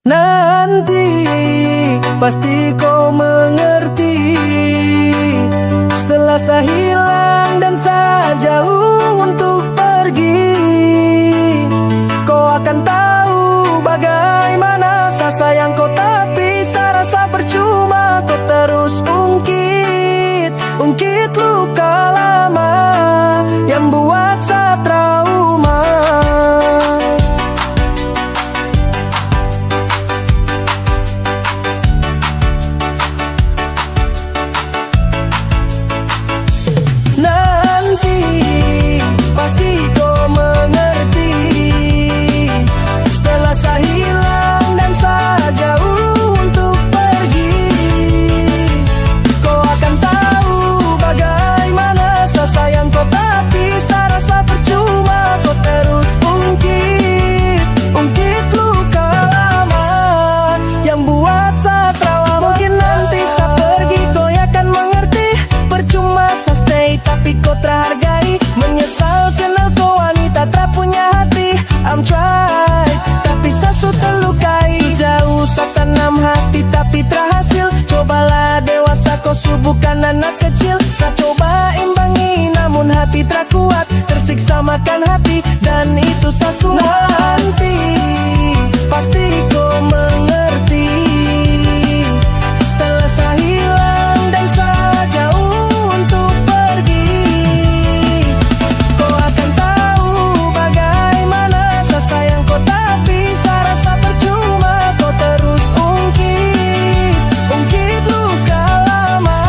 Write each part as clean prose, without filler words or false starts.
Nanti pasti kau mengerti, setelah saya hilang dan saya jauh untuk pergi, kau akan tahu bagaimana saya sayang kau. Tapi saya rasa percuma kau terus ungkit luka lama yang buat saya trauma. Nanti pasti kau mengerti, setelah saya hilang dan saya jauh untuk pergi, kau akan tahu bagaimana saya sayang kau. Tapi saya rasa percuma kau terus ungkit luka lama yang buat saya trauma. Mungkin nanti saya pergi kau akan mengerti, percuma saya stay tapi kau terhargai. Menyesal kenal kau wanita tak punya hati. I'm try tapi saya sudah terlukai. Sejauh saya tanam hati tapi terhasil. Cobalah dewasa kau bukan anak kecil. Saya coba imbangi namun hati tak kuat. Tersiksa makan hati dan itu saya sudah. Nanti pasti kau mengerti, setelah saya hilang dan saya jauh untuk pergi, kau akan tahu bagaimana saya sayang kau. Tapi saya rasa percuma kau terus ungkit luka lama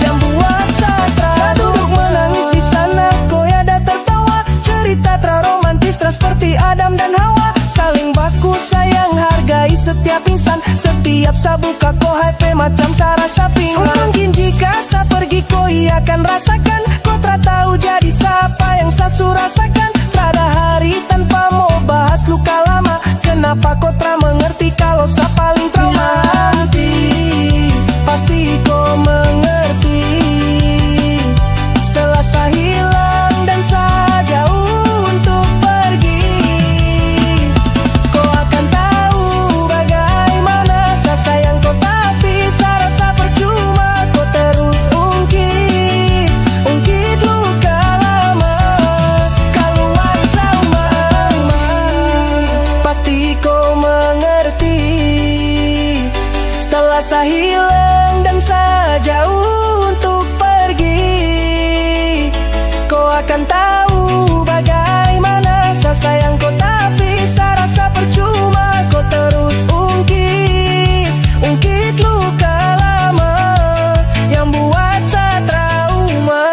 yang buat saya trauma. Saya duduk menangis di sana, kau ada tertawa. Cerita romantis seperti Adam dan Hawa, saling baku sayang hargai setiap insan. Setiap saya buka kau HP macam saya rasa pingsan. Mungkin jika saya pergi kau akan rasakan. Kau tak tahu jadi siapa yang saya rasakan. Tak ada hari tanpa mau bahas luka lama. Kenapa kau tak mengerti kalau saya paling trauma. Nanti pasti kau mengerti, setelah saya hilang dan saya jauh untuk pergi, kau akan tahu bagaimana saya sayang kau. Tapi saya rasa percuma kau terus ungkit luka lama keluar sama. Pasti kau mengerti, setelah saya hilang dan saya jauh untuk pergi, kau akan tahu bagaimana saya sayang kau. Tapi saya rasa percuma kau terus ungkit luka lama yang buat saya trauma.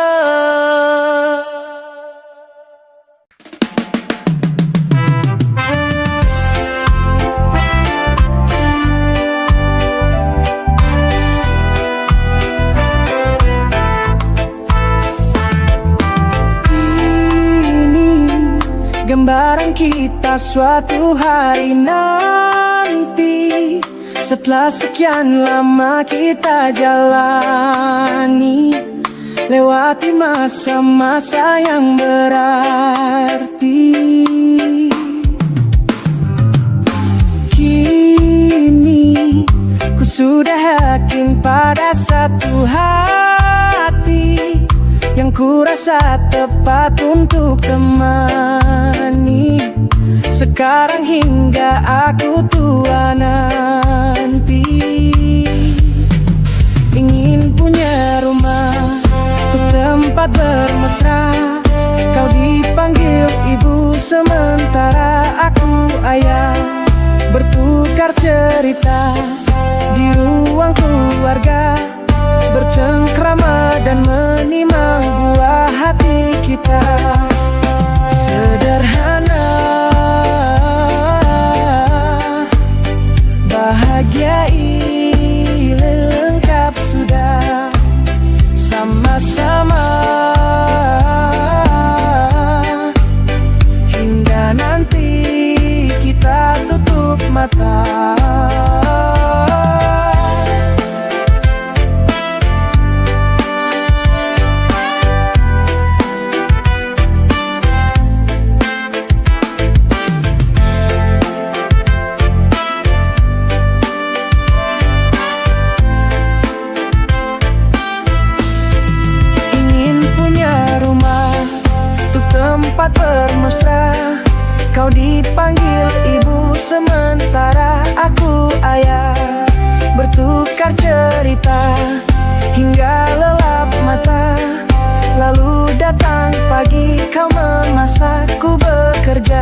Gambaran kita suatu hari nanti, setelah sekian lama kita jalani, lewati masa-masa yang berarti. Kini ku sudah yakin pada satu hati yang ku rasa tepat untuk temani. Sekarang hingga aku tua nanti, ingin punya rumah untuk tempat bermesra. Kau dipanggil ibu sementara aku ayah, bertukar cerita di ruang keluarga, bercengkrama dan menimang buah hati kita. Sederhana, bahagia ini lengkap sudah sama-sama, hingga nanti kita tutup mata. aku ayah, bertukar cerita hingga lelap mata. Lalu datang pagi, kau memasak, ku bekerja.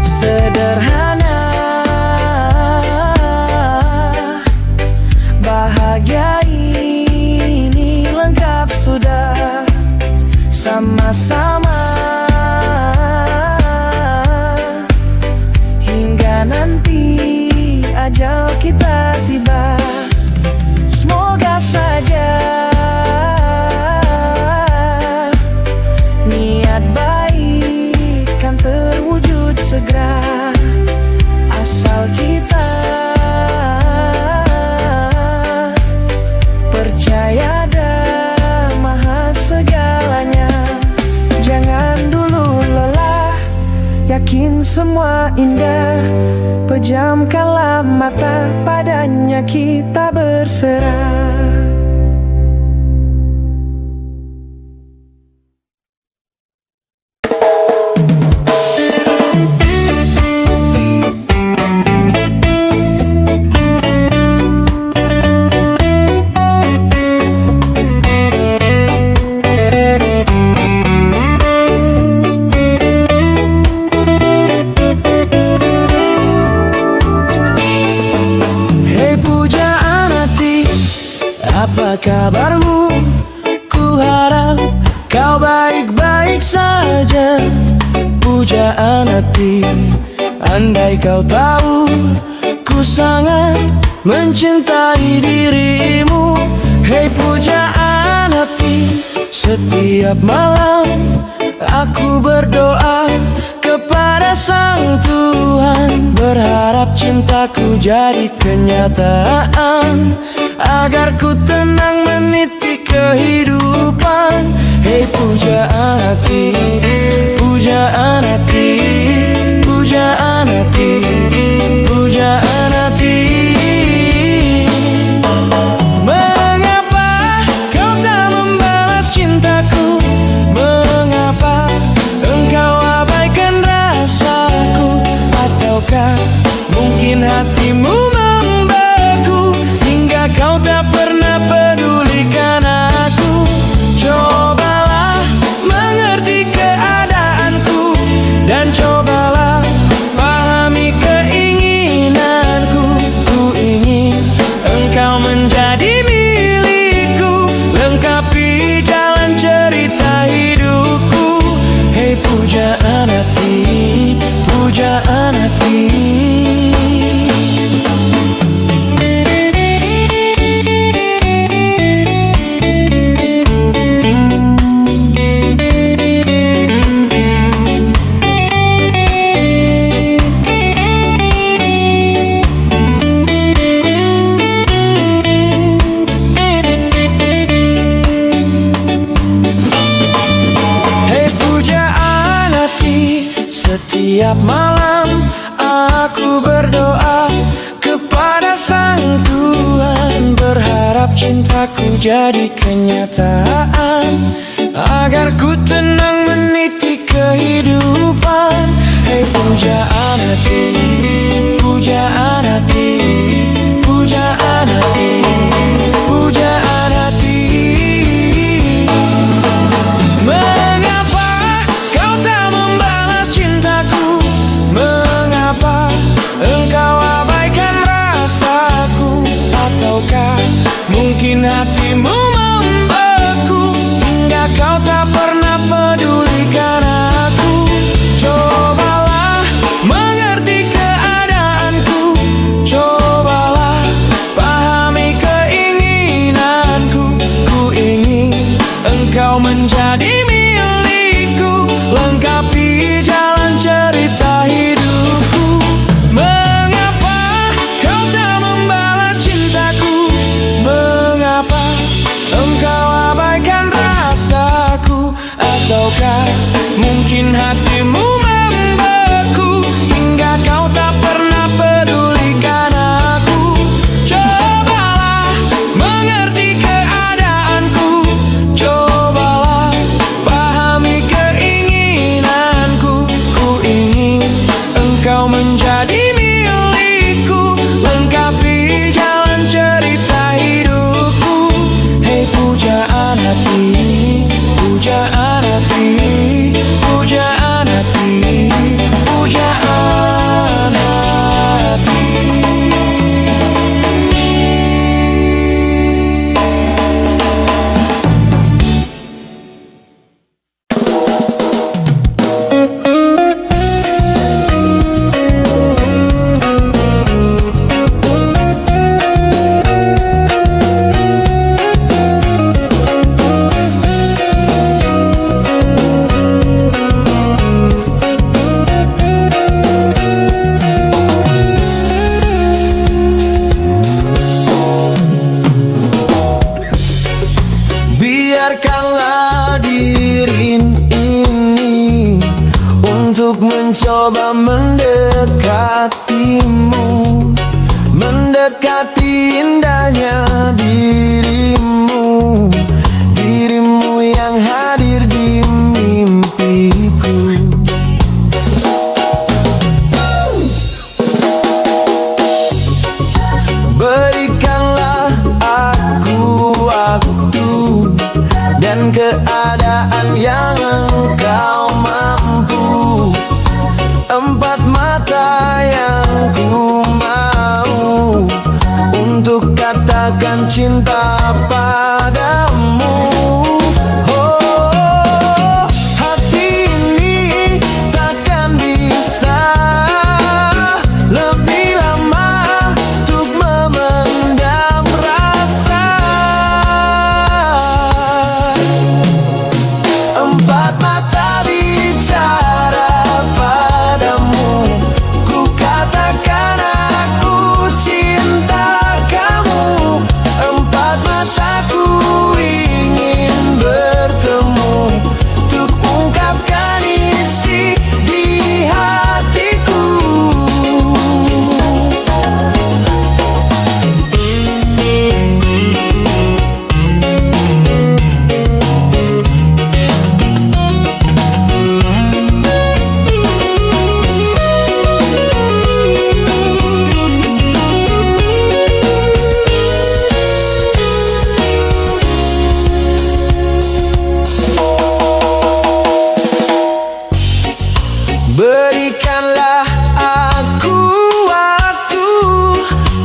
Sederhana, bahagia ini lengkap sudah sama-sama. Hingga nanti ajal kita tiba, semoga saja niat baik kan terwujud segera, asal kita percaya ada Maha segalanya. Jangan dulu lelah, yakin semua indah. Pejamkanlah mata, padanya kita berserah. Apa kabarmu? Ku harap kau baik-baik saja. Pujaan hati, andai kau tahu ku sangat mencintai dirimu. Hei pujaan hati, setiap malam aku berdoa kepada Sang Tuhan, berharap cintaku jadi kenyataan, agar ku tenang meniti kehidupan. Hei pujaan hati, pujaan hati, pujaan hati, pujaan hati. Mengapa kau tak membalas cintaku? Mengapa engkau abaikan rasaku? Ataukah mungkin hatimu kau tak pernah pedulikan aku? Cobalah mengerti keadaanku, dan cobalah pahami keinginanku. Ku ingin engkau menjadi milikku, lengkapi jalan cerita hidupku. Hei pujaan hati, pujaan hati. Setiap malam aku berdoa kepada Sang Tuhan, berharap cintaku jadi kenyataan, agar ku tenang meniti kehidupan. Hei pujaan hati, pujaan hati, pujaan hati, pujaan hati. Mengapa kau tak membalas cintaku? Mengapa engkau abaikan rasaku? Ataukah mungkin hatimu membeku, hingga kau tak pernah pedulikan aku? Cobalah mengerti keadaanku, cobalah pahami keinginanku. Ku ingin engkau menjadi milikku, lengkapi jalan cerita hidupku. Mengapa kau tak membalas cintaku? Mengapa engkau abaikan rasaku? Ataukah mungkin hatimu membeku, hingga kau tak pernah pedulikan aku? Cobalah mengerti keadaanku, cobalah mendekati indahnya dirimu, dirimu yang hadir di mimpiku. Berikanlah aku waktu dan keadaan yang engkau mampu. Empat mata yang ku mau untuk katakan cinta padamu. Oh, hati ini takkan bisa lebih lama untuk memendam rasa. Empat mata bicara padamu, ku katakan aku cinta kamu. Empat mataku ingin bertemu untuk ungkapkan isi di hatiku. Berikanlah aku waktu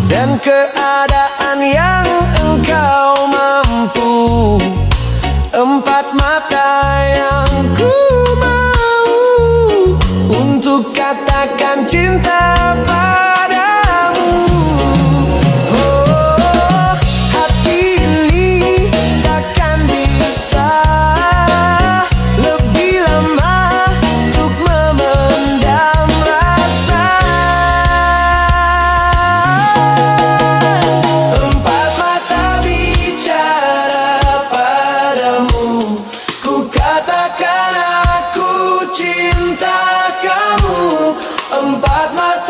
dan keadaan yang engkau mampu. Empat mata yang ku mau untuk katakan cinta padamu. Oh, hati ini takkan bisa lebih lama untuk memendam rasa. Empat mata bicara padamu, ku katakan aku cinta kamu. Empat mata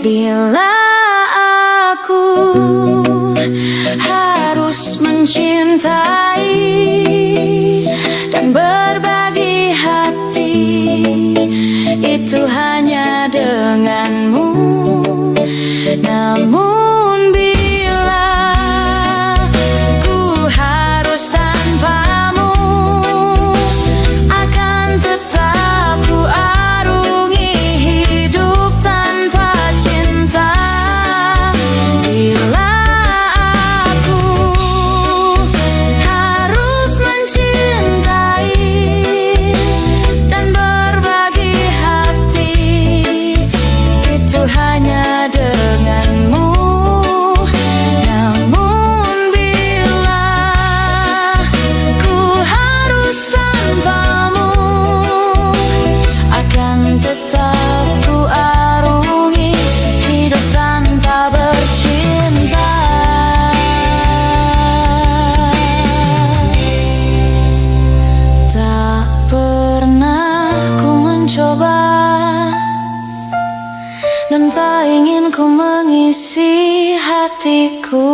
Bila aku harus mencintai dan berbagi hati, itu hanya denganmu. Namun bila ku harus tanpamu, akan tetap ku arungi hidup tanpa cinta. Bila aku harus mencintai dan berbagi hati, itu hanya denganmu. Namun bila ku harus tanpamu, akan tetap ku arungi hidup tanpa bercinta. Tak pernah ku mencoba dan tak ingin ku mengisi hatiku.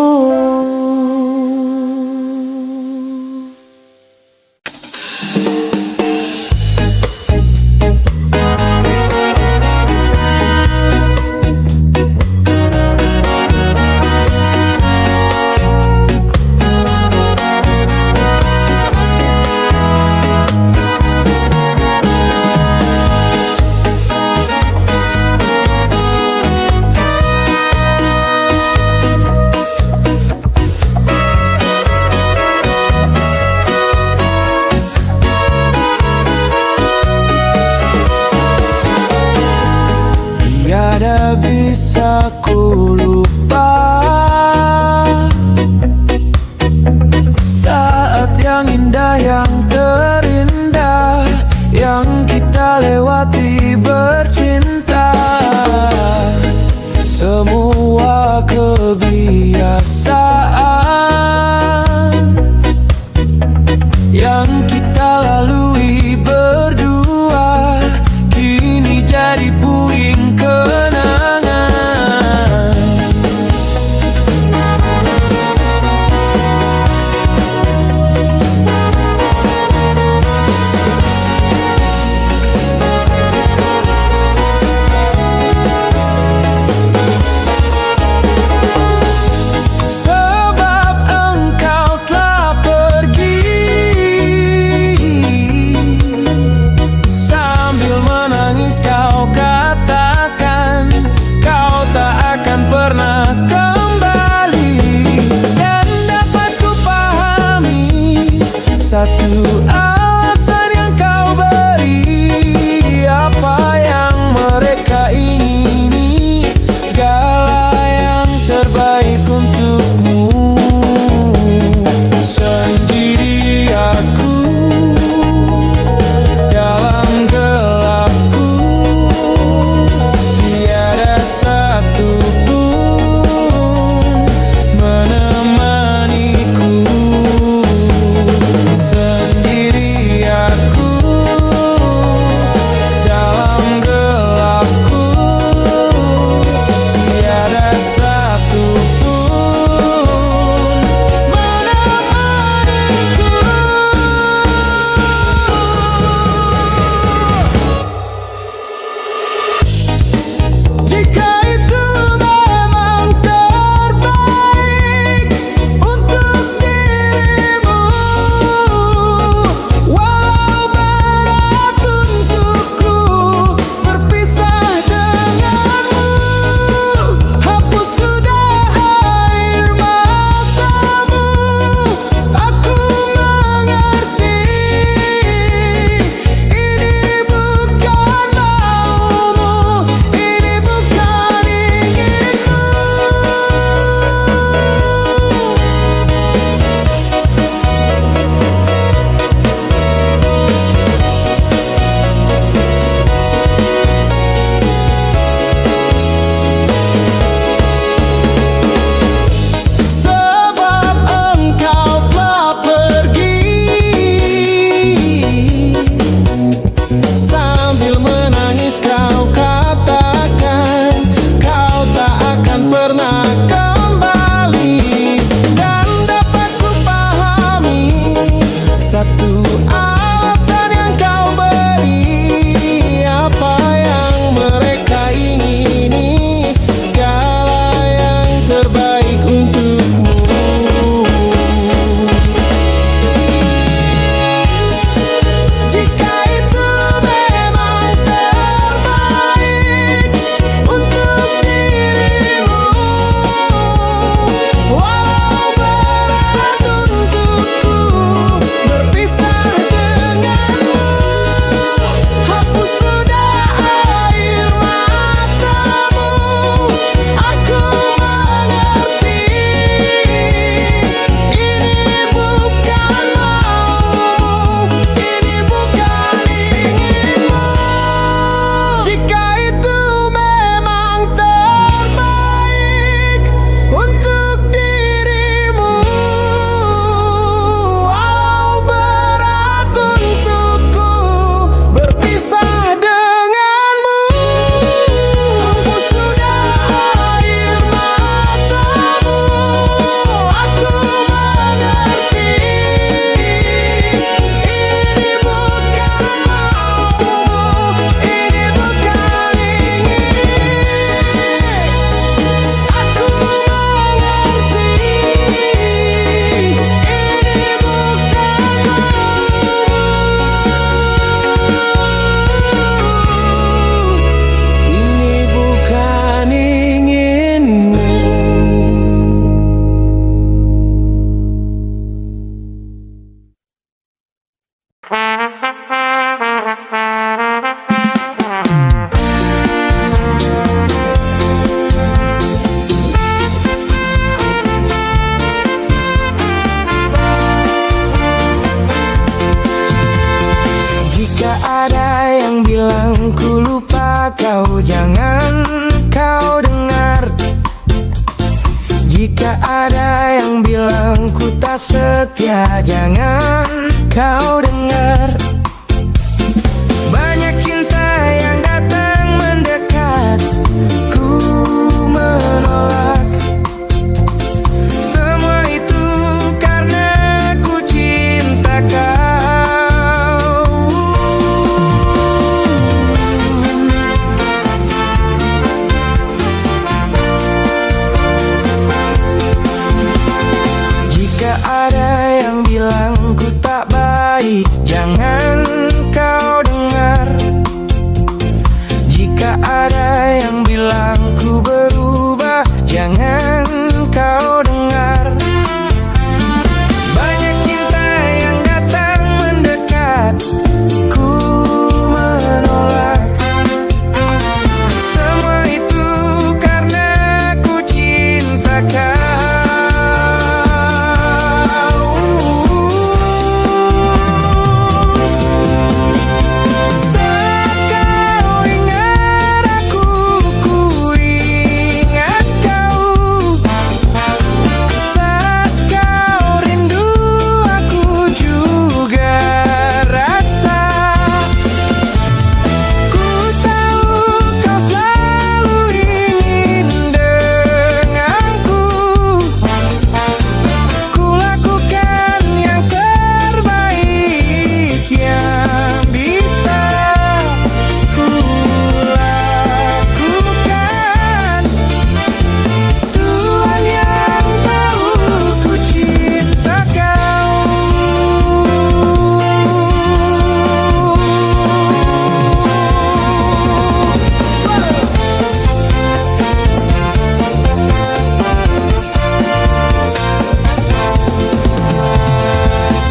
Tiada bisa ku lupa saat yang indah, yang terindah yang kita lewati bercinta. Semua kebiasaan yang kita lalui berdua kini jadi puing kenangan. Jika ada yang bilang ku lupa kau, jangan kau dengar. Jika ada yang bilang ku tak setia, jangan kau dengar. Banyak cinta yang datang mendekat, ku menolak. Semua itu karena ku cinta kau. Jika ada yang bilang ku tak baik, jangan kau dengar. Jika ada yang bilang ku berubah, jangan kau dengar. Banyak cinta yang datang mendekat, ku menolak. Semua itu karena ku cinta kau.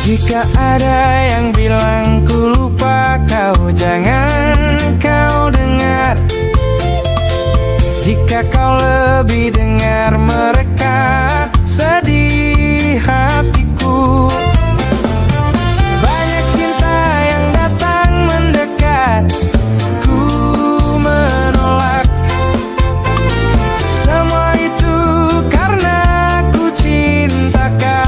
Jika ada yang bilang ku lupa kau, jangan kau dengar. Jika kau lebih dengar mereka sedih hatiku. Banyak cinta yang datang mendekat, ku menolak. Semua itu karena ku cinta kau.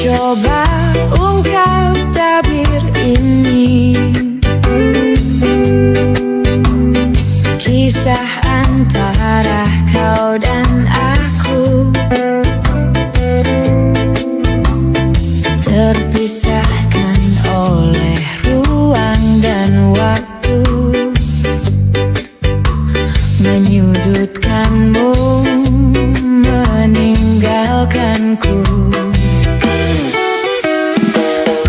Coba ungkap tabir ini, kisah antara kau dan aku, terpisahkan oleh ruang dan waktu, menyudutkanmu, meninggalkanku.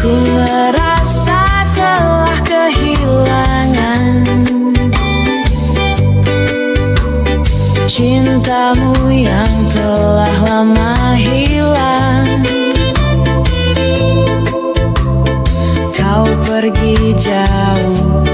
Ku merasa telah kehilangan cintamu yang telah lama hilang. Kau pergi jauh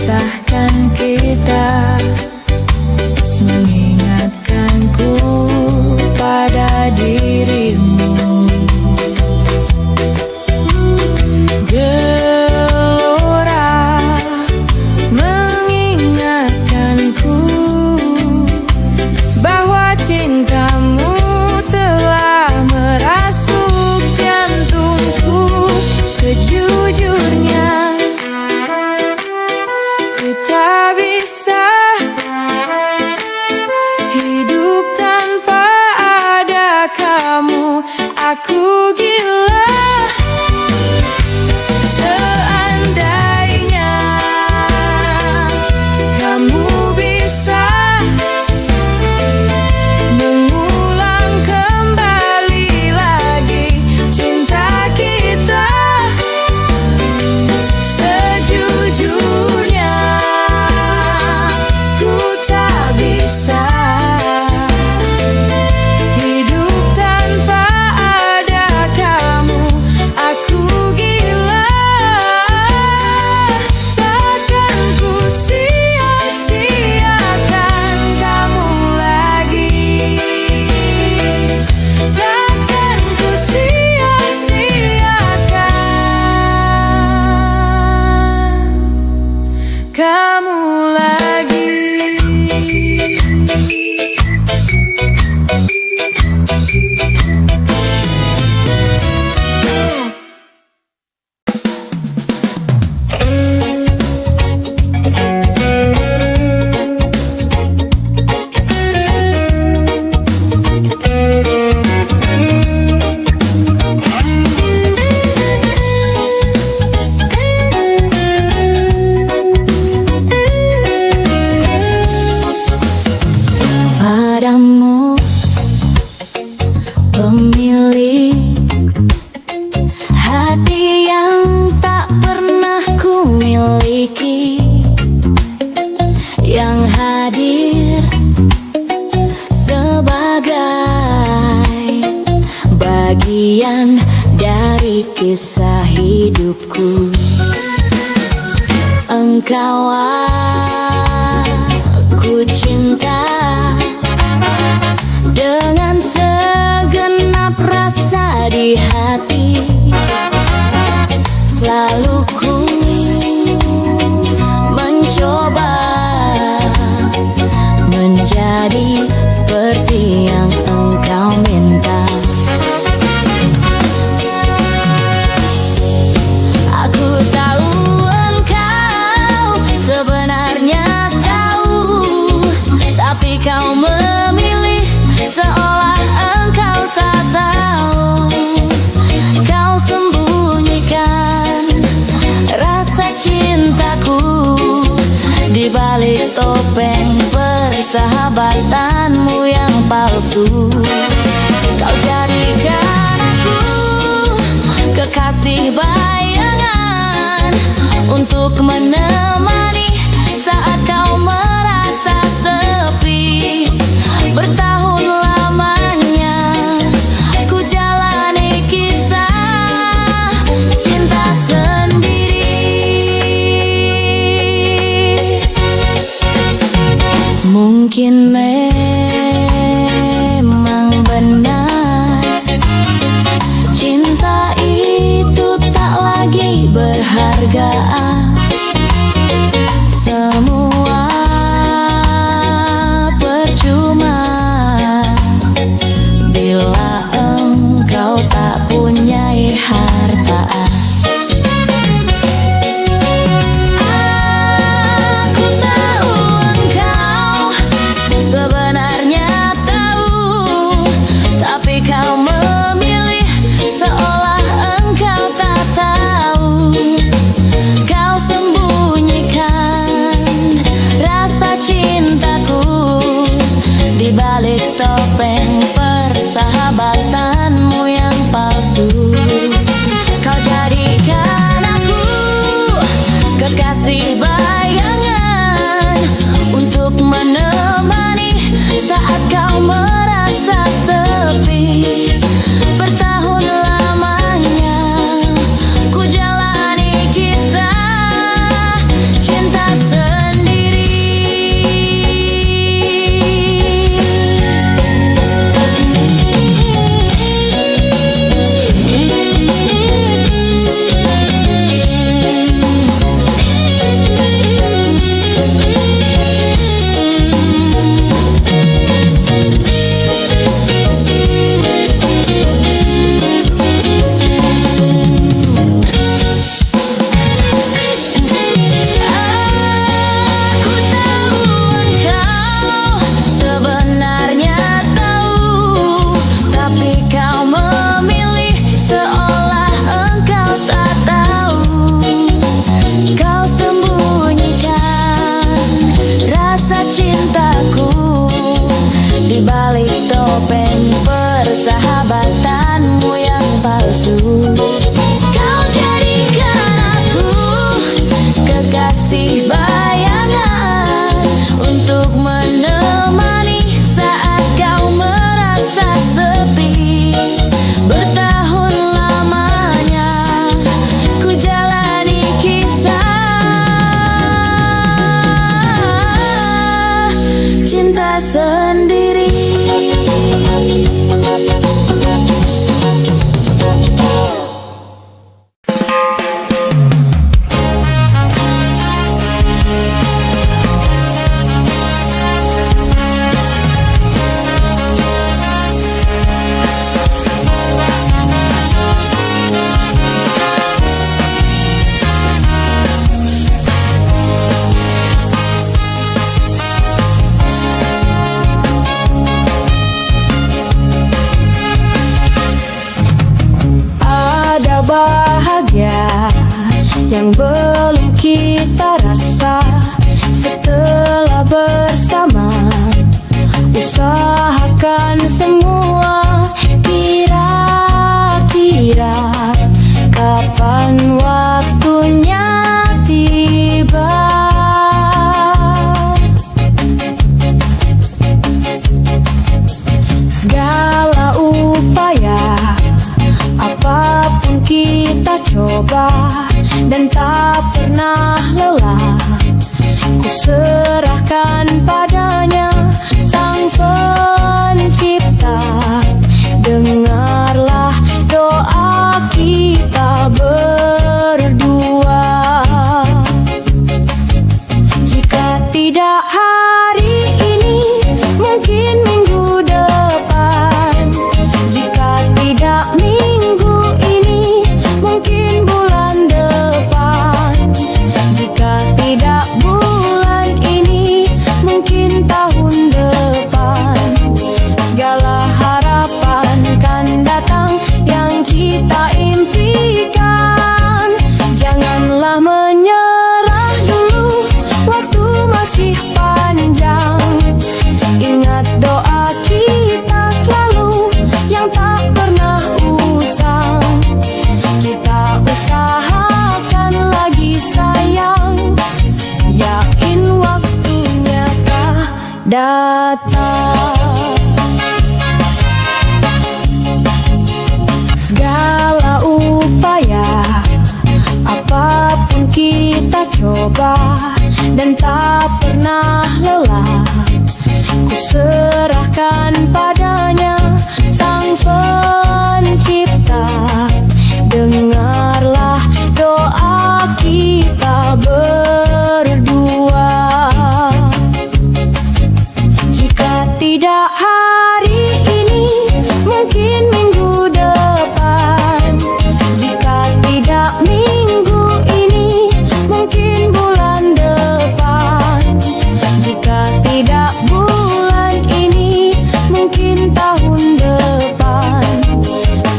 memisahkan kita, mengingatkanku pada dirimu. Gelora mengingatkanku bahwa cintamu telah merasuk jantungku. Sejujurnya ku tak bisa hidup tanpa ada kamu. Aku gila seandainya kamu bisa mengulang kembali lagi cinta kita. Sejujurnya ku tak bisa hidup tanpa ada kamu. Aku gila, takkan ku sia-siakan kamu lagi. Takkan ku sia-siakan kamu lagi. Padamu pemilik hati yang tak pernah ku miliki, yang hadir sebagai bagian dari kisah hidupku. Engkau aku cinta dengan segenap rasa di hati. Selalu ku mencoba menjadi seperti yang engkau minta. Aku tahu engkau sebenarnya tahu, tapi kau memilih seolah engkau tak tahu. Kau sembunyikan rasa cintaku di balik topeng persahabatanmu yang palsu. Kau jadikan aku kekasih bayangan untuk menemani saat kau merasa sepi. Bertahun lamanya ku jalani kisah cinta sendiri. Mungkin memang benar cinta itu tak lagi berharga. Semua percuma bila engkau tak punya harta. Aku tahu engkau sebenarnya tahu, tapi kau memilih seolah engkau tak tahu. Kau sembunyikan rasa cintaku di balik topeng persahabatanmu yang palsu. Kau jadikan aku kekasih bayangan untuk menemani saat kau merasa sepi. Bertahun lamanya ku jalani kisah cinta kasih bayangan untuk menemani saat kau merasa sepi. Bertahun lamanya ku jalani kisah cinta sendiri. Bahagia yang belum kita rasa setelah bersama. Usahakan semua, kira-kira kapan waktunya tiba. Segala upaya, apapun kita coba dan tak pernah lelah. Ku serahkan padanya Sang Pencipta. Dengarlah doa kita berdua. Jika tidak hari ini, mungkin minggu depan. Jika tidak minggu ini, mungkin bulan depan. Jika tidak bulan ini, mungkin tahun depan. Segala harapan kan datang yang kita impikan. Janganlah menyerah dulu, waktu masih panjang. Ingat doa kita selalu yang tak pernah usang. Kita usahakan lagi sayang, yakin waktunya kah datang. Segala upaya, apapun kita coba dan tak pernah lelah. Ku serahkan padanya Sang Pencipta. Dengarlah doa kita berdua. Jika tidak hari ini, mungkin minggu depan. Jika tidak minggu ini, mungkin bulan depan. Jika tidak bulan ini, mungkin tahun depan.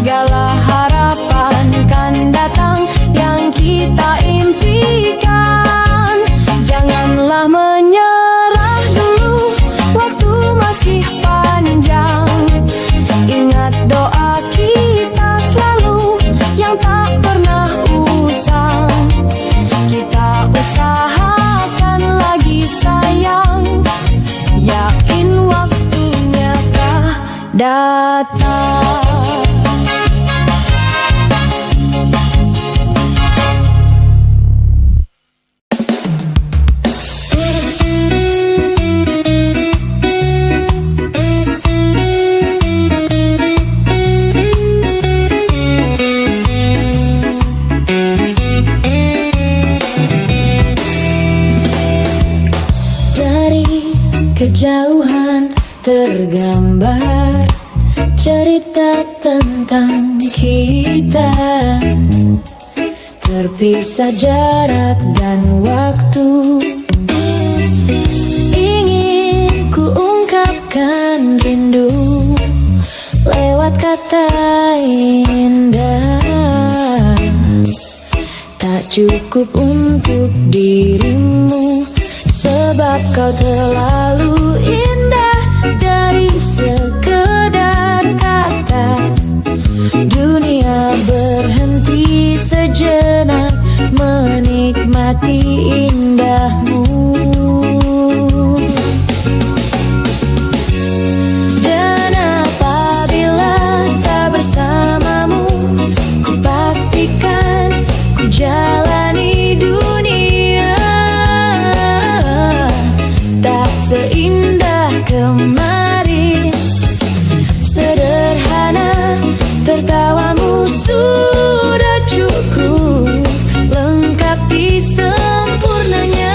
Segala harapan kan datang yang kita impikan. Janganlah menyerah dulu, waktu masih panjang. Ingat doa kita selalu yang tak pernah usang. Kita usahakan lagi sayang, yakin waktunya kah datang. Kejauhan tergambar cerita tentang kita. Terpisah jarak dan waktu. Ingin ku ungkapkan rindu lewat kata indah. Tak cukup untuk dirimu, sebab kau terlalu indah. Dari sekedar kata, dunia berhenti sejenak menikmati indah. seindah kemarin. Sederhana, tertawamu sudah cukup lengkapi sempurnanya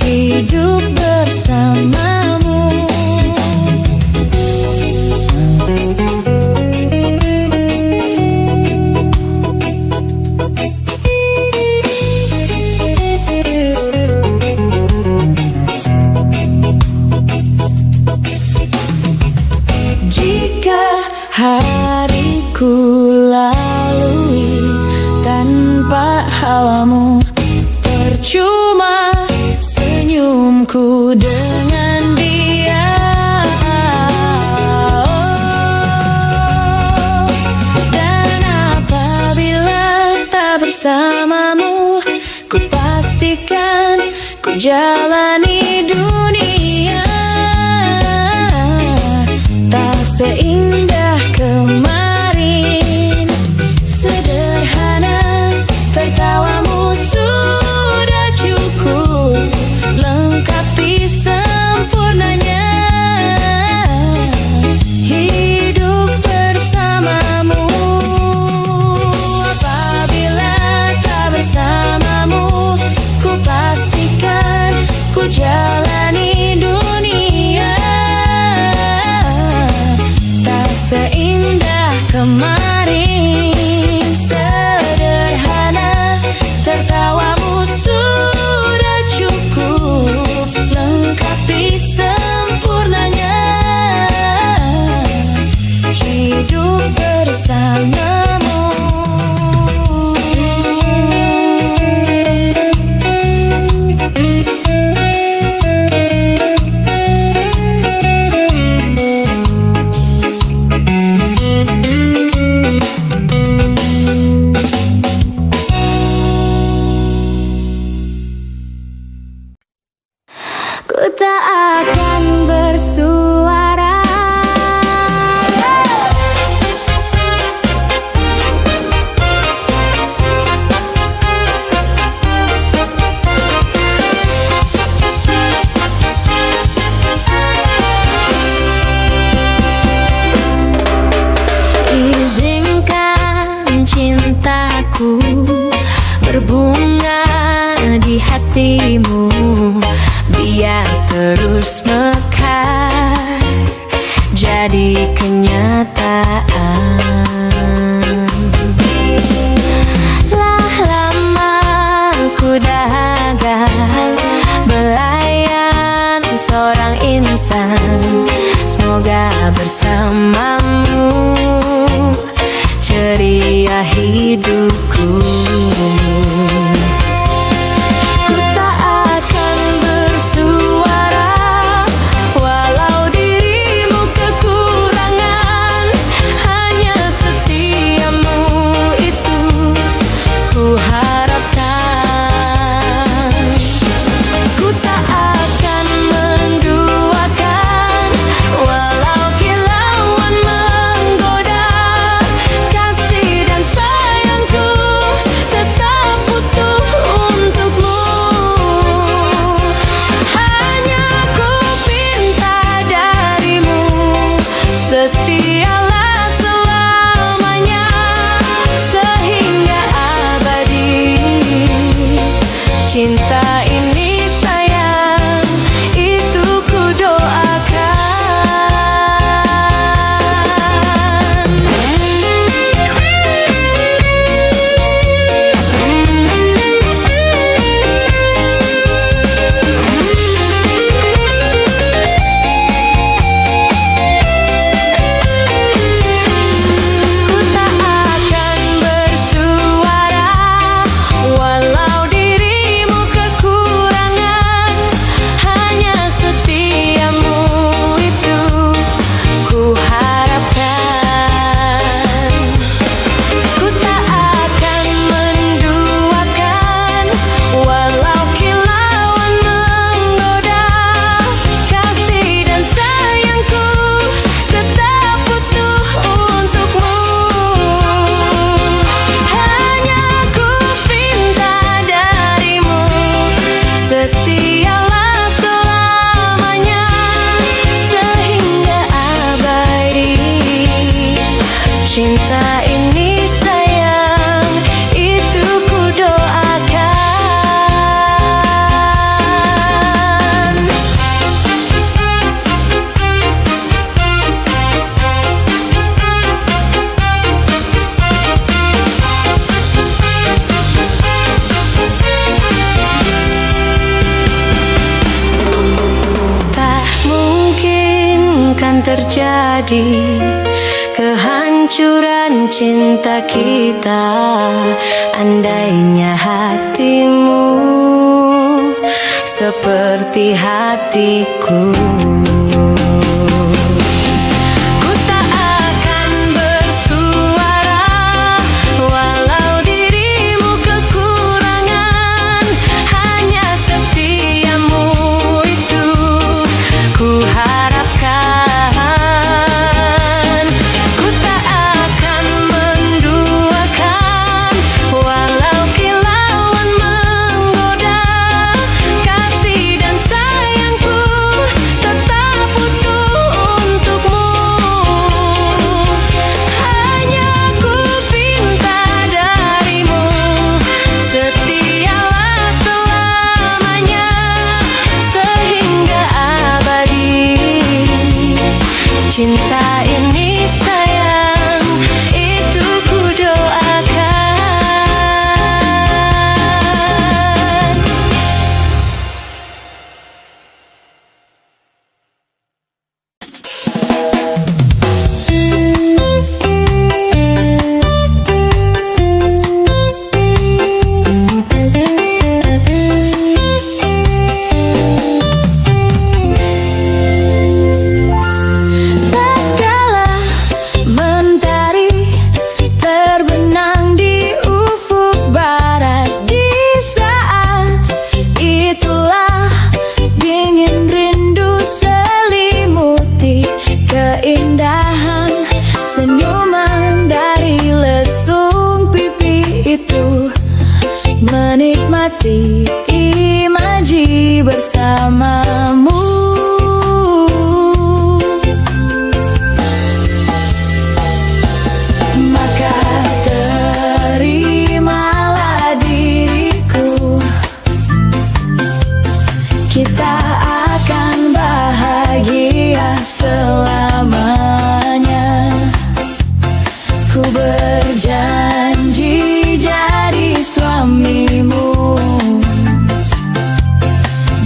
hidup bersamamu. Jika hariku lalui tanpa hawamu, percuma senyumku dengan dia. Dan apabila tak bersamamu, ku pastikan ku jalani dunia tak seindah kemarin. Sederhana, tertawamu sudah cukup lengkapi sempurnanya hidup bersamamu. Apabila tak bersamamu, ku pastikan ku jalani dunia tak seindah kemarin. Sederhana, tertawamu sudah cukup lengkapi sempurnanya hidup bersamamu. Ku tak akan bersuara. Izinkan cintaku berbunga di hatimu, biar terus mekar jadi kenyataan. Lah lama ku dahaga belayan seorang insan, semoga bersamamu ceria hidupku. Ku tak akan bersuara walau dirimu kekurangan, hanya setiamu itu ku harapkan. Ku tak akan menduakan walau kilauan menggoda, kasih dan sayangku tetap utuh untukmu. Hanya ku pinta darimu, setialah selamanya sehingga abadi. Cinta ini sayang, itu ku doakan. Ku tak akan bersuara walau dirimu kekurangan, terjadi kehancuran cinta kita. Andainya hatimu seperti hatiku, ku tak akan bersuara walau dirimu kekurangan. Hanya setiamu itu ku harapkan. Ku tak akan menduakan walau kilauan menggoda. Kasih dan sayangku tetap utuh untukmu. Hanya ku pinta darimu, setialah selamanya sehingga abadi. Cinta ini sayang, itu ku doakan. Tatkala mentari terbenang di ufuk barat, di saat itulah dingin rindu selimuti keindahan senyuman dari lesung pipi itu. Menikmati imaji bersamamu, maka terimalah diriku. Kita akan bahagia selamanya. Ku berjanji jadi suamimu,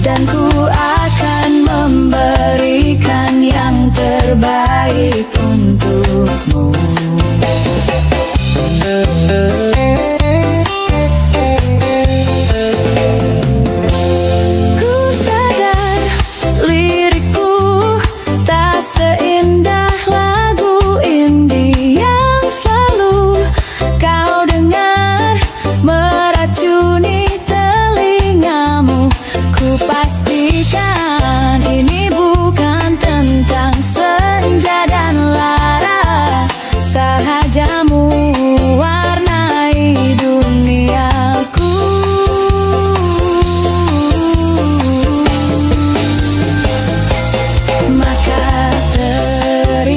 dan ku akan memberikan yang terbaik untukmu. Ku sadar lirikku tak seindah lagu indie yang selalu kau dengar meracuni telingamu. Ku pastikan ini bukan tentang senja dan lara, sahajamu warnai duniaku. Maka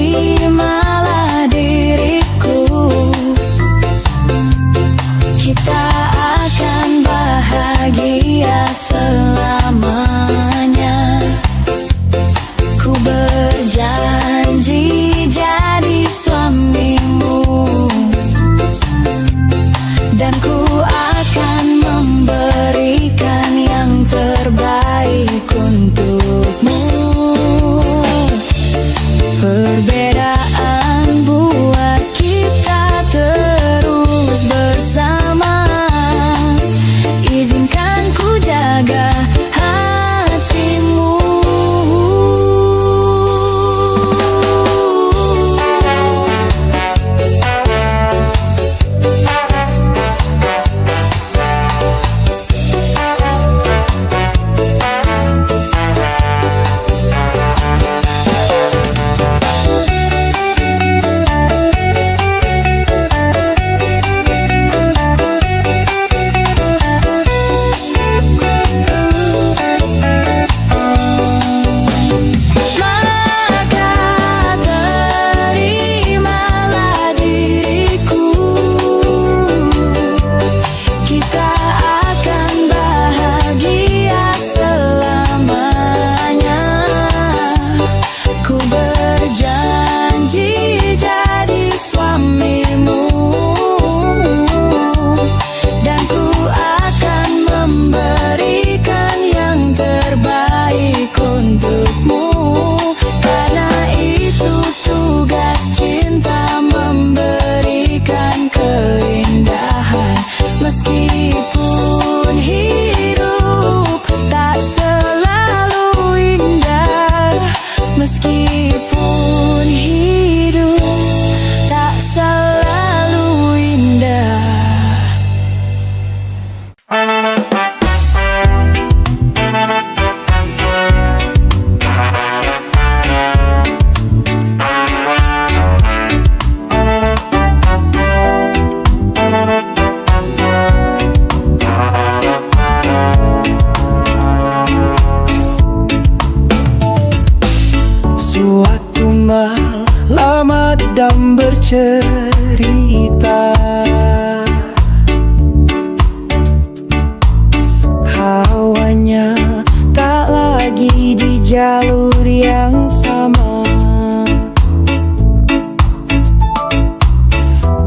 terimalah diriku. Kita akan bahagia selamanya. Ku berjanji jadi suamimu, dan ku akan memberikan yang terbaik untukmu. Perbedaan buat kita terus bersama. Izinkan ku jaga cerita. Hawanya tak lagi di jalur yang sama.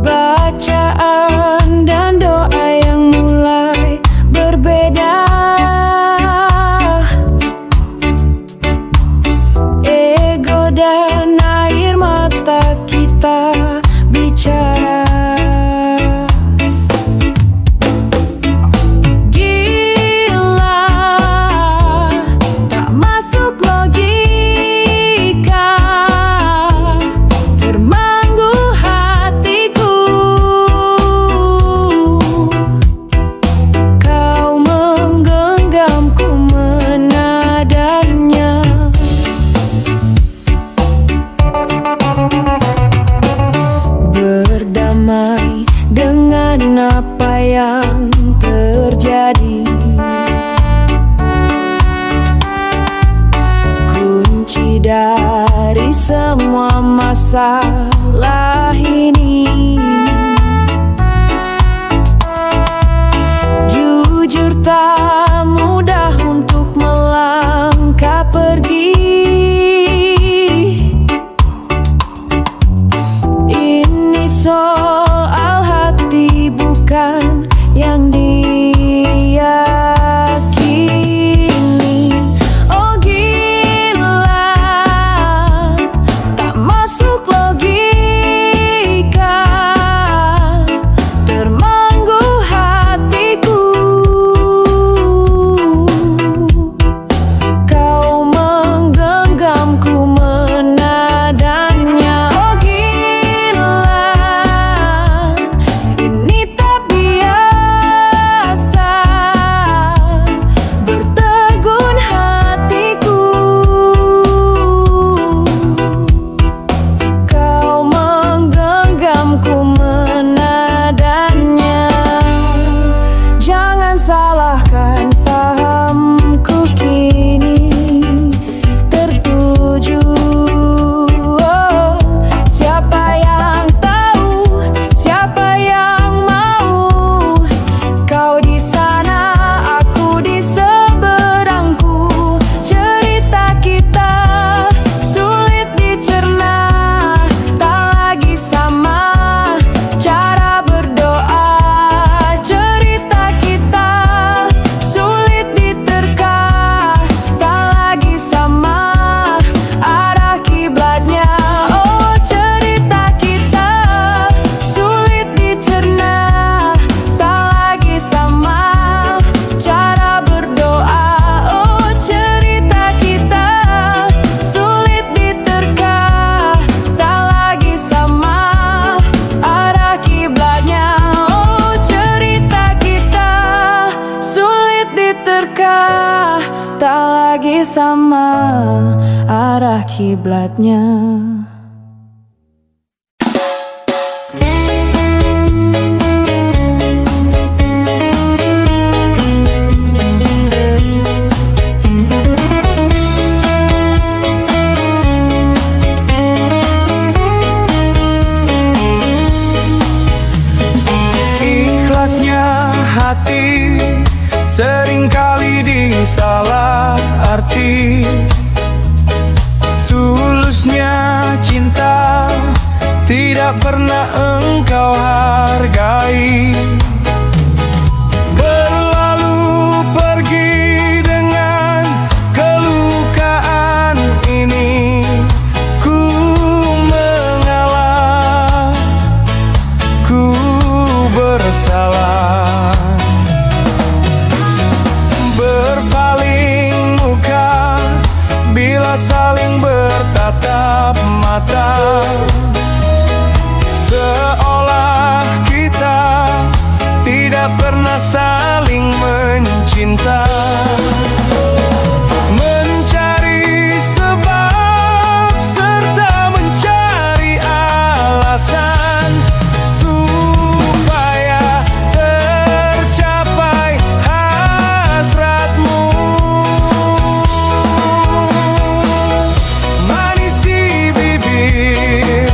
Bacaan dan doa yang mulai berbeda. Ego dan air mata kita bicara. Gila, tak masuk logika, termanggu hatiku. Kau menggenggamku menadanya. Berdamai dengan apa yang terjadi. Kunci dari semua masalah ini. Jujur tak mudah untuk melangkah pergi. Ini soal hati bukan yang diyakini. Oh gila, tak masuk logika, termanggu hatiku. Kau menggenggamku menadanya. Oh gila, ini tak biasa, bertegun hatiku. Kau menggenggamku menadanya. Jangan salahkan fahamku kini tertuju. Oh, siapa yang tahu, siapa yang mau? Kau di sana, aku di seberangku. Cerita kita sulit dicerna, tak lagi sama cara berdoa. Cerita kita sulit diterka, tak lagi sama arah kiblatnya. Oh, cerita kita sulit dicerna, tak lagi sama cara berdoa. Oh, cerita kita sulit diterka, tak lagi sama arah kiblatnya. Oh, cerita kita sulit diterka, tak lagi sama arah kiblatnya. Ikhlasnya hati seringkali disalah arti. Tulusnya cinta tidak pernah engkau hargai. Berlalu pergi dengan kelukaan ini. Ku mengalah, ku bersalah. Berpaling muka bila saling bertatap mata, seolah kita tidak pernah saling mencinta. Mencari sebab serta mencari alasan supaya tercapai hasratmu. Manis di bibir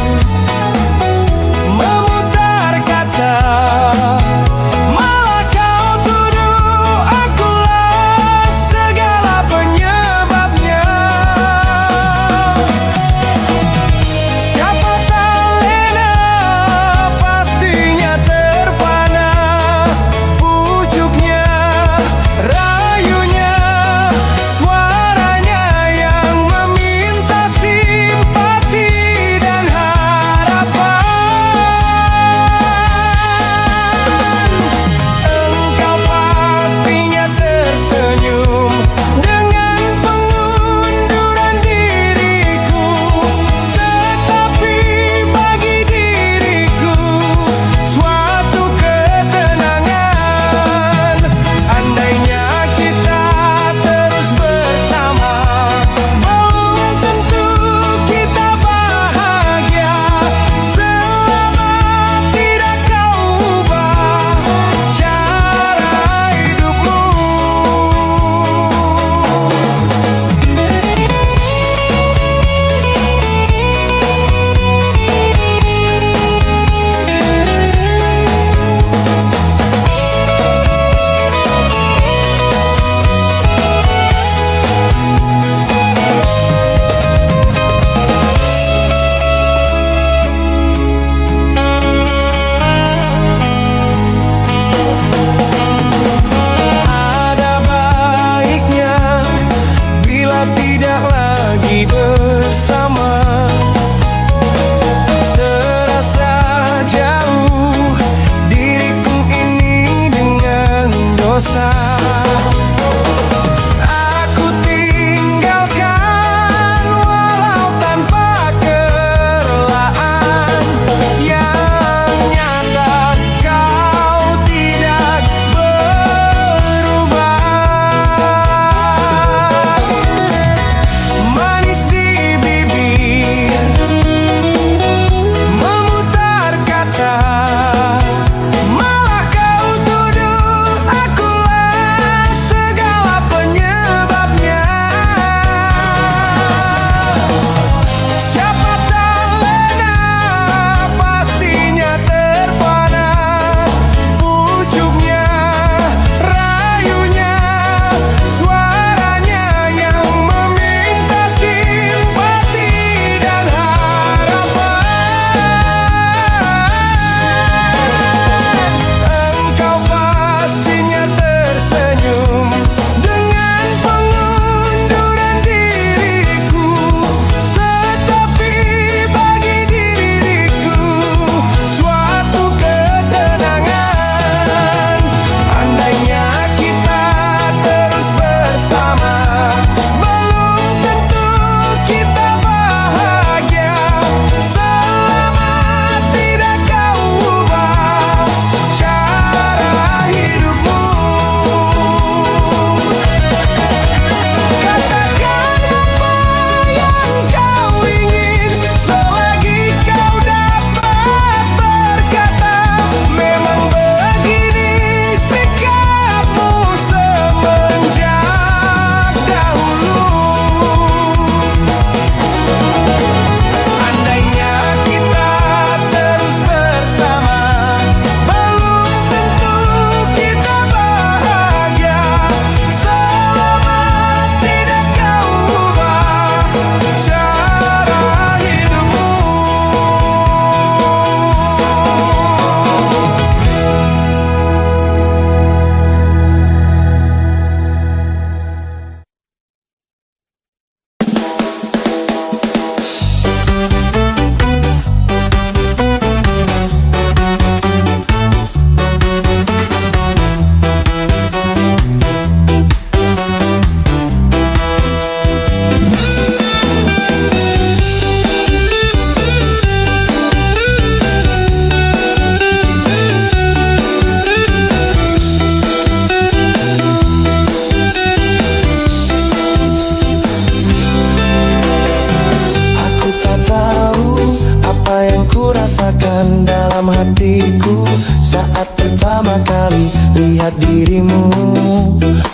lihat dirimu,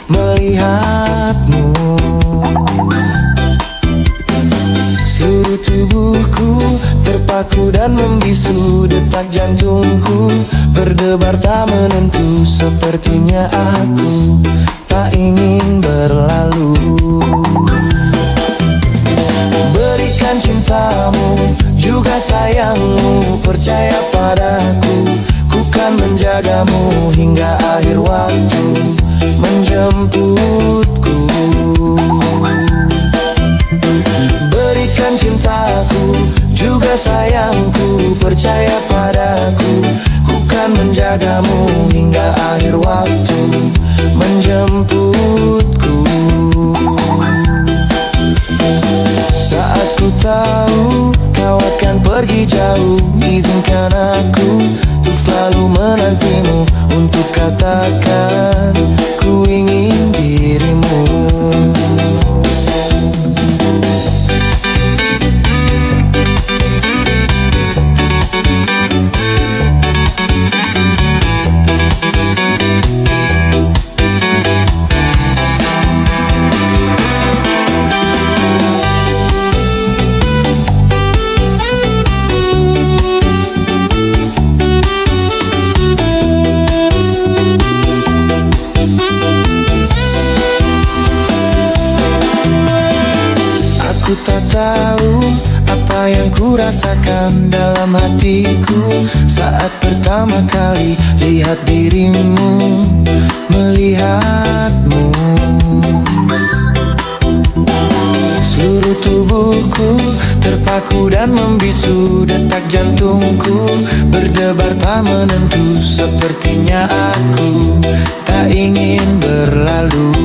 melihatmu. Seluruh tubuhku terpaku dan membisu, detak jantungku berdebar tak menentu. Sepertinya aku tak ingin berlalu. Berikan cintamu, juga sayangmu, percaya padaku, ku kan menjagamu hingga akhir waktu menjemputku. Berikan cintaku, juga sayangku, percaya padaku, ku kan menjagamu hingga akhir waktu menjemputku. Saat ku tahu kau akan pergi jauh, izinkan aku untuk selalu menantimu, untuk katakan ku ingin dirimu. Aku tak tahu apa yang ku rasakan dalam hatiku saat pertama kali lihat dirimu, melihatmu. Seluruh tubuhku terpaku dan membisu, detak jantungku berdebar tak menentu. Sepertinya aku tak ingin berlalu.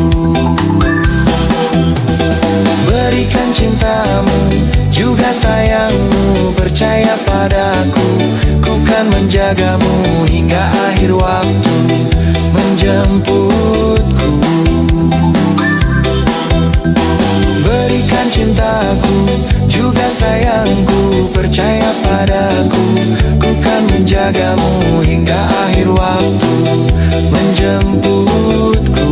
Berikan cintamu, juga sayangmu, percaya padaku, ku kan menjagamu hingga akhir waktu menjemputku. Berikan cintaku, juga sayangku, percaya padaku, ku kan menjagamu hingga akhir waktu menjemputku.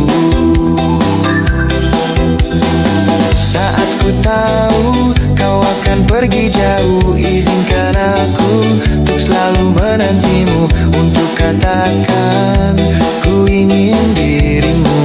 Saat ku tahu kau akan pergi jauh, izinkan aku untuk selalu menantimu, untuk katakan ku ingin dirimu.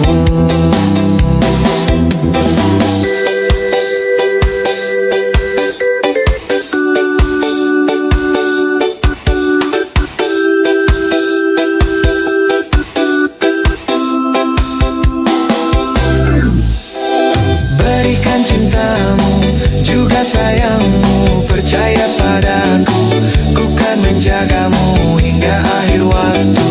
Berikan cintamu, juga sayangmu, percaya padaku, ku kan menjagamu hingga akhir waktu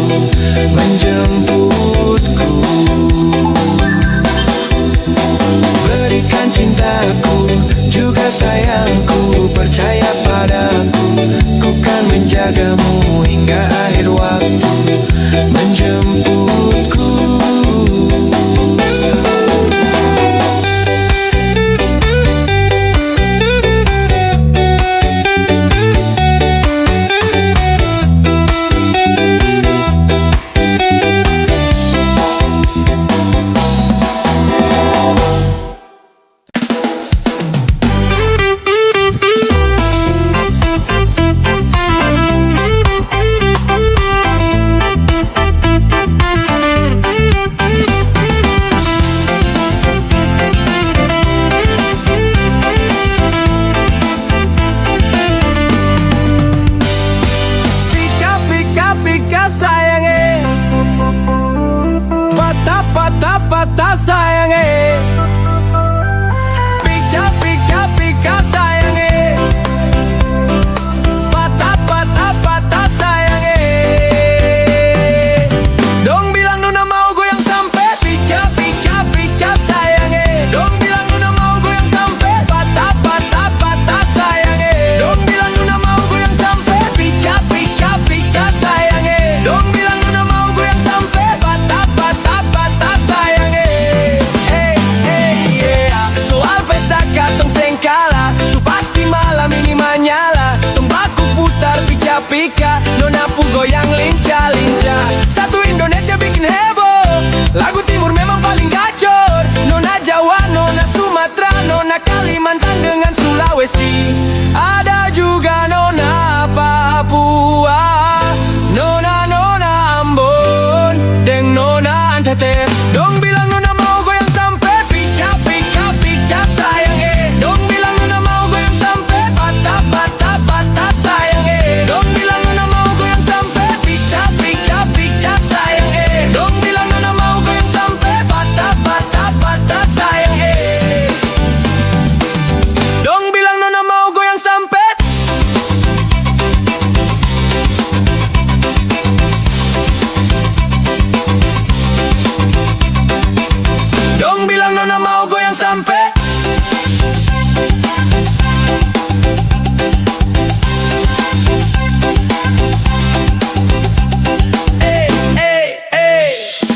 nona mau goyang sampai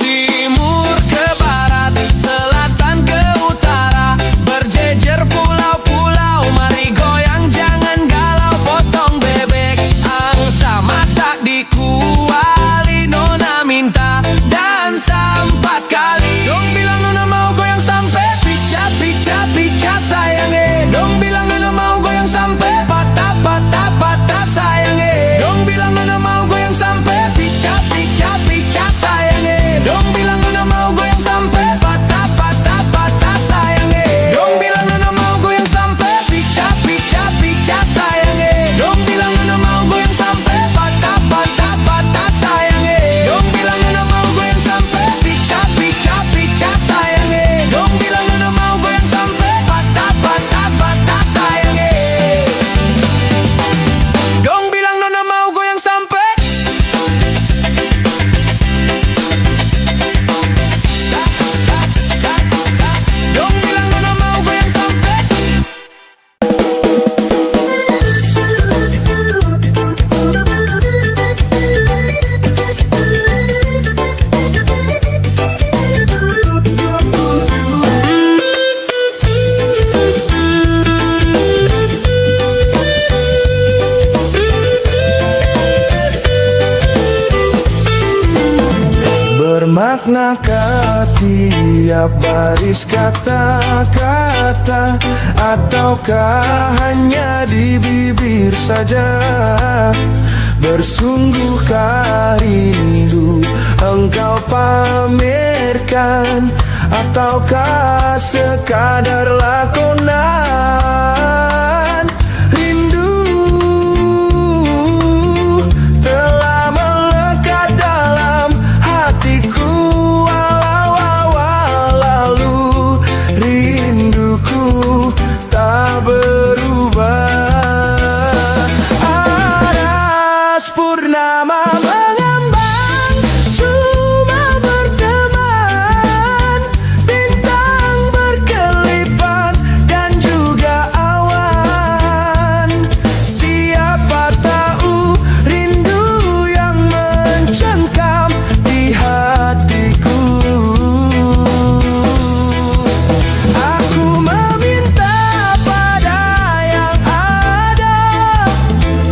timur ke barat, selatan ke utara, berjejer pulau-pulau, mari goyang jangan galau, potong bebek angsa masak di kuali, nona minta dansa 4 kali. Dong bilang nona mau goyang sampai pica pica pica sayange, dong bilang nona mau goyang sampai patah patah patah sayange, dong bilang nona mau goyang sampai pica pica pica sayange, dong bilang nona mau goyang sampai patah patah patah sayange, dong bilang nona mau goyang sampai pica pica pica sayange, dong bilang nona mau goyang sampai patah patah patah sayange, dong bilang nona mau goyang sampai pica pica pica sayange, dong bilang nona mau goyang sampai patah patah patah sayange, dong bilang nona mau goyang sampai dong bilang nona mau goyang sampai. Bermaknakah tiap baris kata-kata, ataukah hanya di bibir saja? Bersungguhkah rindu engkau pamerkan, ataukah sekadar lakonan? Rindu telah melekat dalam hatiku, walau lalu rinduku tak berubah. Aras purnama mengambang, cuma berteman, bintang berkelipan dan juga awan. Siapa tahu rindu yang mencengkam di hatiku. Aku meminta pada yang ada,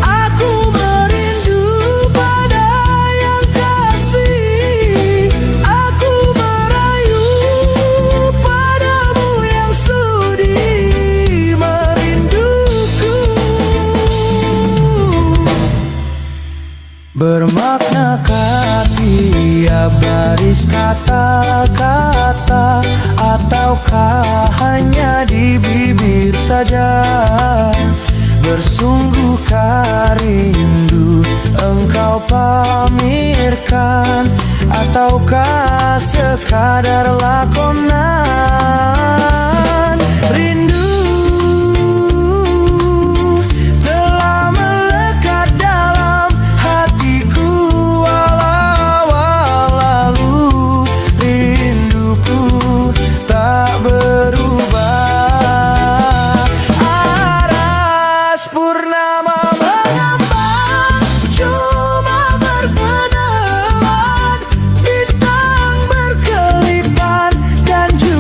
aku merindu pada yang kasih, aku merayu padamu yang sudi merinduku. Bermaknakah tiap baris kata-kata, ataukah hanya di bibir saja? Bersungguhkah rindu engkau pamerkan, ataukah sekadar lakonan? Rindu telah melekat dalam hatiku, walau lalu rinduku tak berubah. Aras purnama mengambang, cuma berpeneman, bintang berkelipan dan juga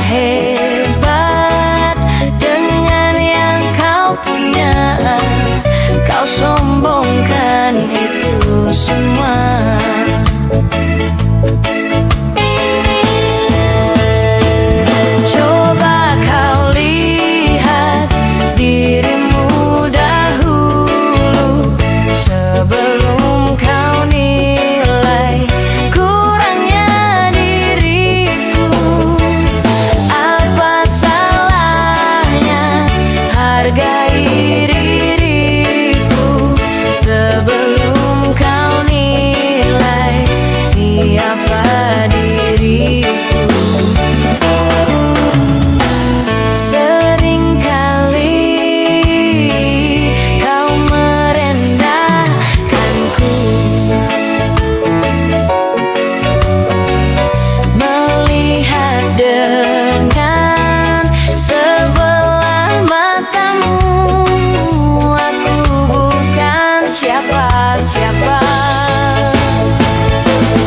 hebat dengan yang kau punya. Kau sombongkan itu semua. Coba kau lihat dirimu dahulu sebelum kau nilai kurangnya diriku. Apa salahnya hargai diriku sebelum kau nilai siapa diriku. Seringkali kau merendahkanku, melihat dengan sebelah matamu. Aku bukan siapa-siapa.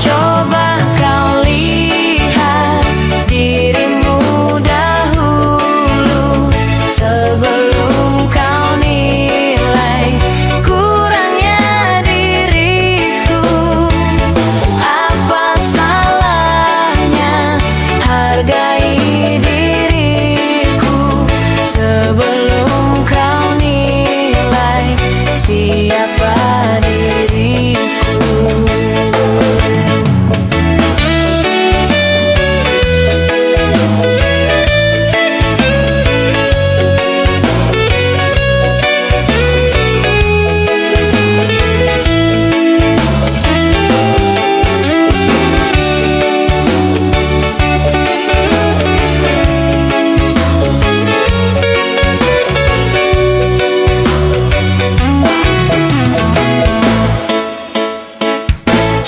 Coba kau lihat dirimu dahulu sebelum kau nilai kurangnya diriku. Apa salahnya hargai diriku sebelum kau nilai siapa diriku.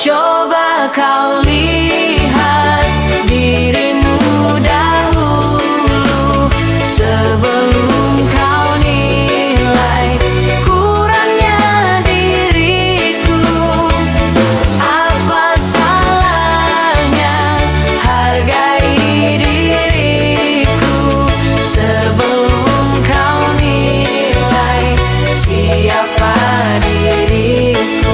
Coba kau lihat dirimu dahulu sebelum kau nilai kurangnya diriku. Apa salahnya hargai diriku sebelum kau nilai siapa diriku.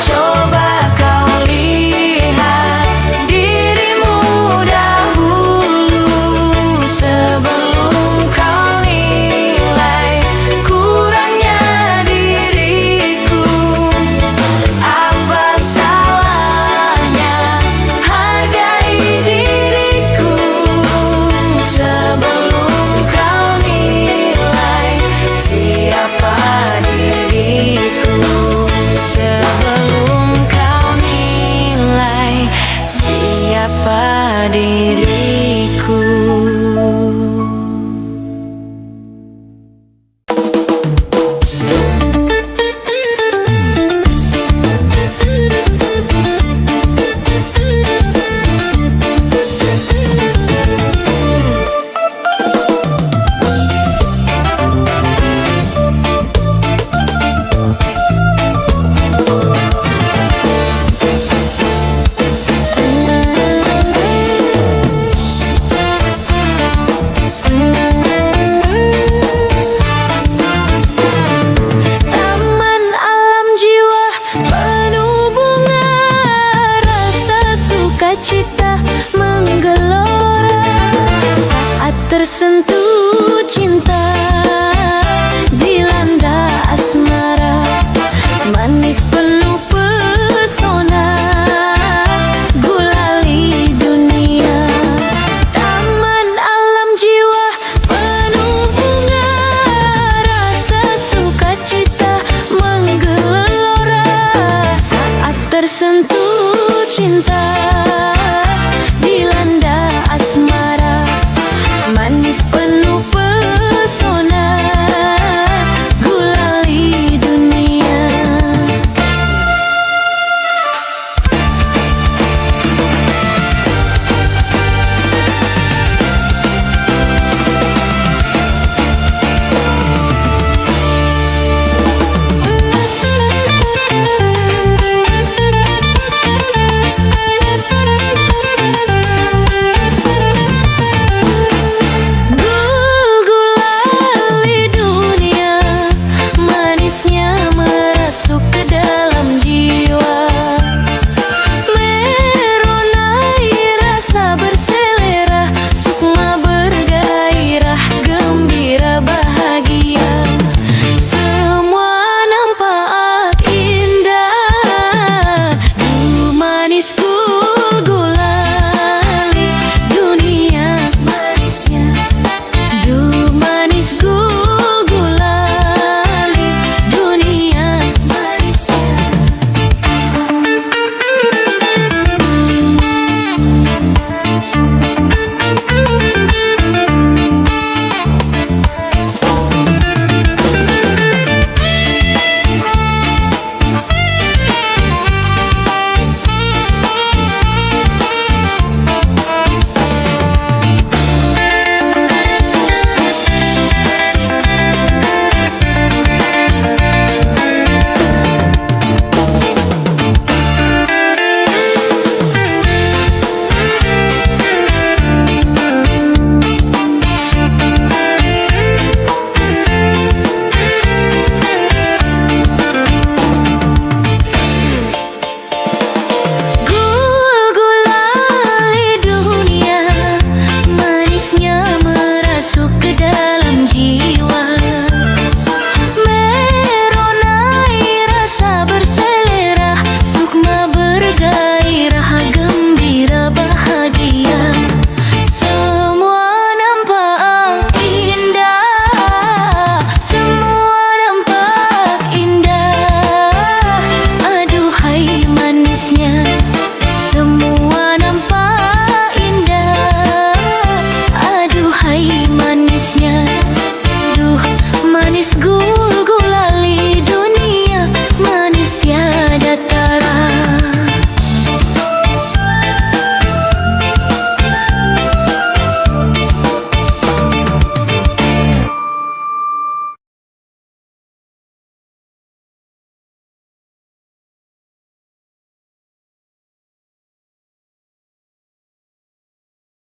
Coba kau lihat dirimu dahulu sebelum kau nilai kurangnya diriku. Apa salahnya hargai diriku sebelum kau nilai siapa diriku. Sebelum kau nilai siapa diriku. Taman alam jiwa penuh bunga, rasa sukacita menggelora saat tersentuh cinta.